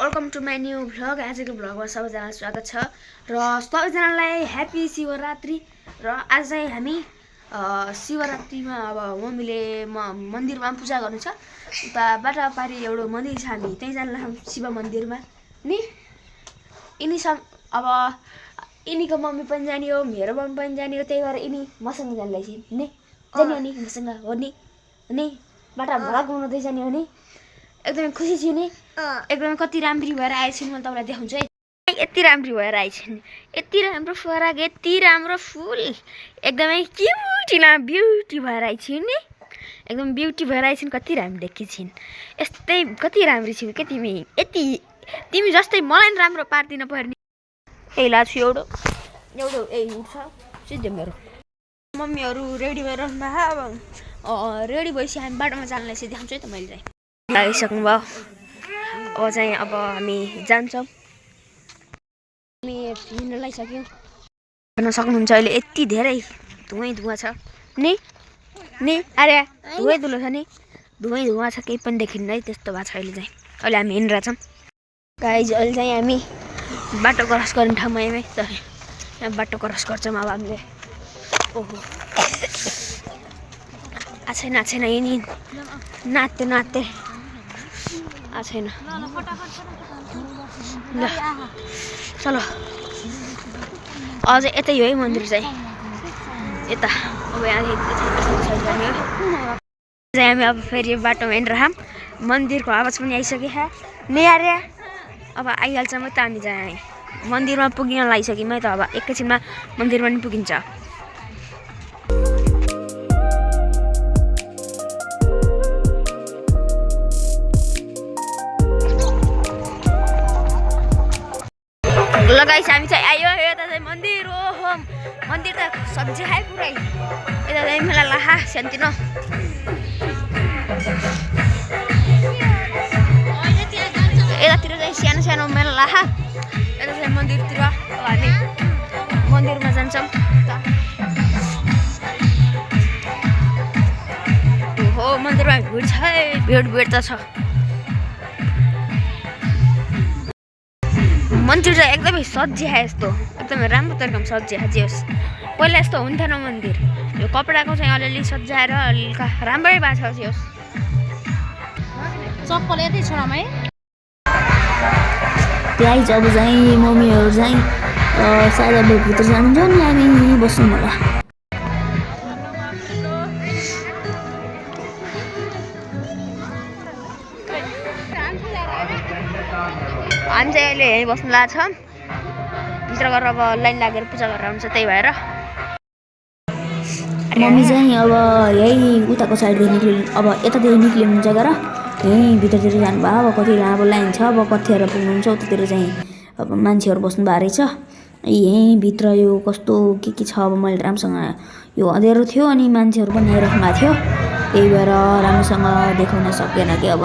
Welcome to my new vlog. आजको भ्लगमा सबैजनालाई स्वागत छ र सबैजनालाई ह्याप्पी शिवरात्रि। र आज चाहिँ हामी शिवरात्रिमा अब मम्मीले मन्दिरमा पूजा गर्नु छ। उता बाटापारी एउटा मन्दिर छ, हामी त्यहीँ जान लाग्छौँ शिव मन्दिरमा नि। अब यिनीको मम्मी पनि जाने हो, मेरो मम्मी पनि जाने हो, त्यही भएर यिनी मसँग जान्दैछ नि। जाने हो नि मसँग हो नि बाटा भ्लग बनाउँदै जाने हो नि। एकदमै खुसी छु नि, एकदमै कति राम्री भएर आएछु नि। म तपाईँलाई देखाउँछु है, यति राम्री भएर आएछु नि। यति राम्रो फराक, यति राम्रो फुल, एकदमै ब्युटी भएर आएछु नि। एकदम ब्युटी भएर आएछु नि। कति राम्रो देखिन्छन्, यस्तै कति राम्री छु के तिमी। यति तिमी जस्तै मलाई नि राम्रो पार्दिन पर्ने। यही लाछु एउटा यही उठ्छ सिधै मेरो। मम्मीहरू रेडी भएर अब रेडी भएपछि हामी बाटोमा जानलाई चाहिँ देखाउँछु है त। मैले चाहिँ आइसक्नुभयो। अब चाहिँ हामी जान्छौँ। हामी हिँड्न लागिसक्यौँ। हेर्न सक्नुहुन्छ अहिले यति धेरै धुवै छ नि अरे धुवै छ नि, धुवै छ, केही पनि देखिन्न है। त्यस्तो भएको छ अहिले चाहिँ। अहिले हामी हिँडिरहेछौँ गाइज। अहिले चाहिँ हामी बाटो क्रस गर्ने ठाउँमा आयौँ है त। यहाँ बाटो क्रस गर्छौँ अब हामीले। ओहो छैन यिनी नाच्दै छैन ल चलो। अझै यतै हो है मन्दिर चाहिँ, यता। अब यहाँ हामी अब फेरि बाटोमा हिँडिरहौँ। मन्दिरको आवाज पनि आइसक्यो नि अरे। अब आइहाल्छ म त। हामी चाहिँ मन्दिरमा पुगिन लागिसक्यौँ है त। अब एकैछिनमा मन्दिरमा पनि पुगिन्छ। लगाइस हामी चाहिँ आयो। यता चाहिँ मन्दिर हो, मन्दिर त सब्जी खाए पुरै। यता चाहिँ मेला लाहा सानोतिनो। यतातिर चाहिँ सानो मेला लाहा। यता चाहिँ मन्दिरतिर अब हामी मन्दिरमा जान्छौँ। हो मन्दिरमा भिड छ है, भिड त छ। मन्दिर चाहिँ एकदमै सजिया यस्तो, एकदमै राम्रो तरिकामा सजिया जे होस्। पहिला यस्तो हुन्थेन मन्दिर। यो कपडाको चाहिँ अलिअलि सजाएर हल्का राम्रै भएको छ जे होस्। चप्पल यतै छोरामा है। त्यही जब चाहिँ मम्मीहरू चाहिँ सायद अब भित्र जानुहुन्छ नि, हामी यहीँ बस्छौँ होला। हामी चाहिँ अहिले यहीँ बस्नु लाग्छ। भित्र गएर अब लाइन लागेर पूजा गरेर आउँछ, त्यही भएर मम्मी चाहिँ अब यही उताको साइडदेखि अब यतातिर निक्लिनुहुन्छ गएर यहीँ भित्रतिर जानुभयो। अब कति अब लाइन छ, अब कतिखेर पुग्नुहुन्छ उतातिर चाहिँ अब मान्छेहरू बस्नु भएको रहेछ। यहीँ भित्र यो कस्तो के छ अब मैले राम्रोसँग, यो अँध्यारो थियो अनि मान्छेहरू पनि आइराख्नु भएको थियो, त्यही भएर राम्रोसँग देखाउन सकेन कि। अब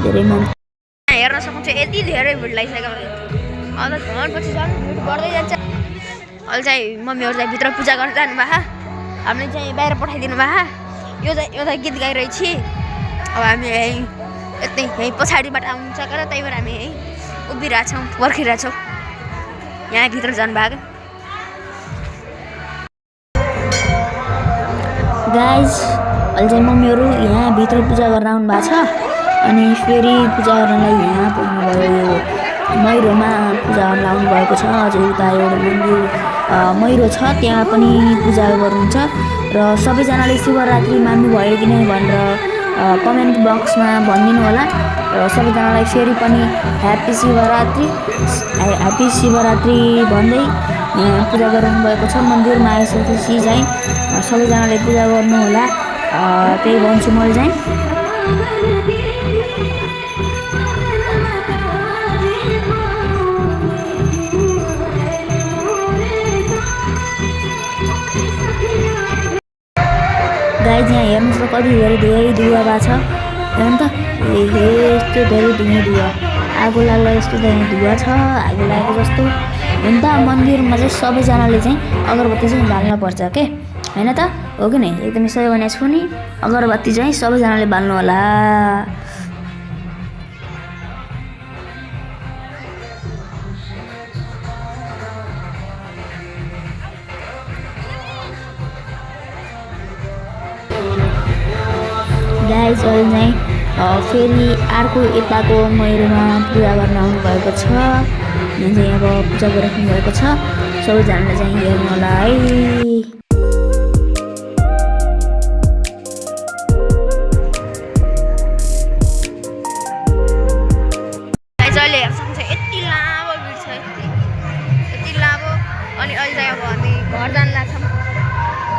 धेरै मान्छे हेर्न सक्नुहुन्छ, यति धेरै भिड लागिसक्यो। अन्त पछि झन् भिड बढ्दै जान्छ। अहिले चाहिँ मम्मीहरू चाहिँ भित्र पूजा गर्न जानुभयो। हामीले चाहिँ बाहिर पठाइदिनु भयो। यो चाहिँ गीत गाइरहेछ। अब हामी यहीँ पछाडिबाट आउनु सकेर, त्यही भएर हामी यहीँ उभिरहेछौँ, पर्खिरहेछौँ। यहाँ भित्र जानुभएको गाइज। अहिले चाहिँ मम्मीहरू यहाँ भित्र पूजा गर्न आउनु भएको छ। अनि फेरि पूजा गर्नलाई यहाँ पुग्नुभयो। यो मैरोमा पूजा गर्न आउनु भएको छ। अझै उता एउटा मन्दिर मैरो छ, त्यहाँ पनि पूजा गर्नुहुन्छ। र सबैजनाले शिवरात्रि मान्नुभयो कि नै भनेर कमेन्ट बक्समा भनिदिनु होला। र सबैजनालाई फेरि पनि ह्याप्पी शिवरात्रि भन्दै यहाँ पूजा गर्नुभएको छ। मन्दिरमा आइसकेपछि चाहिँ सबैजनाले पूजा गर्नु होला, त्यही भन्छु मैले चाहिँ। गाइज यहाँ हेर्नुहोस् त कति धेरै धुवा भएको छ। हेर्नु त यस्तो धेरै धुवा आगो लाग्ला यस्तो धेरै धुवा छ, आगो लागेको जस्तो। हुन त मन्दिरमा चाहिँ सबैजनाले चाहिँ अगरबत्ती चाहिँ बाल्नुपर्छ के, होइन त? हो कि नै? एकदमै सही भनेको छु नि। अगरबत्ती चाहिँ सबैजनाले बाल्नु होला। गाइस अहिले चाहिँ फेरि अर्को यताको मयूरमा पूजा गर्न आउनुभएको छ। यहाँ चाहिँ अब पूजा गरिराख्नु भएको छ। सबैजनाले चाहिँ हेर्नु होला है। अहिले हेर्छौँ चाहिँ यति लामो भिड छ, यति लामो। अनि अहिले चाहिँ अब हामी घर जान लाग्छौँ।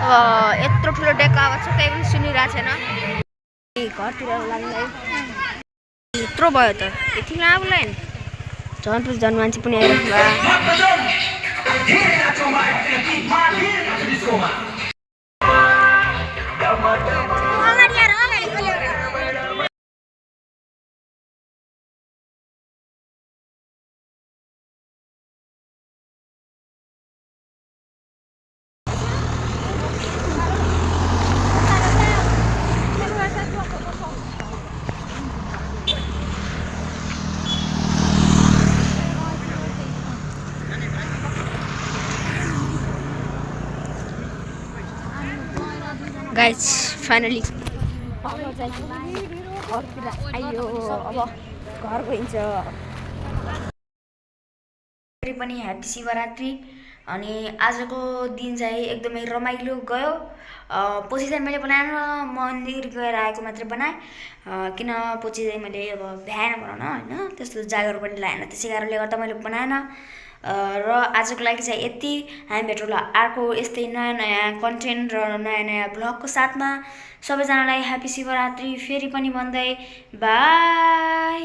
अब यत्रो ठुलो डेका आवाज छ, केही पनि सुनिरहेको छैन। घरतिर लाग्ने यत्रो भयो त, यति लामो लाइन। झन् पछि झन् मान्छे पनि आइरहेको भयो। गाइस फाइनली घरतिर आइयो। अब घर गइन्छ। फेरि पनि ह्याप्पी शिवरात्रि। अनि आजको दिन चाहिँ एकदमै रमाइलो गयो। पछि चाहिँ मैले बनाएन, मन्दिर गएर आएको मात्रै बनाएँ। किन पछि चाहिँ मैले अब भ्याएन बनाउन होइन, त्यस्तो जागर पनि लागेन, त्यसै कारणले गर्दा मैले बनाएन। र आजको लागि चाहिँ यति। हामी भेटौँला अर्को यस्तै नयाँ नयाँ कन्टेन्ट र नयाँ नयाँ भ्लगको साथमा। सबैजनालाई ह्याप्पी शिवरात्रि फेरि पनि भन्दै बाई।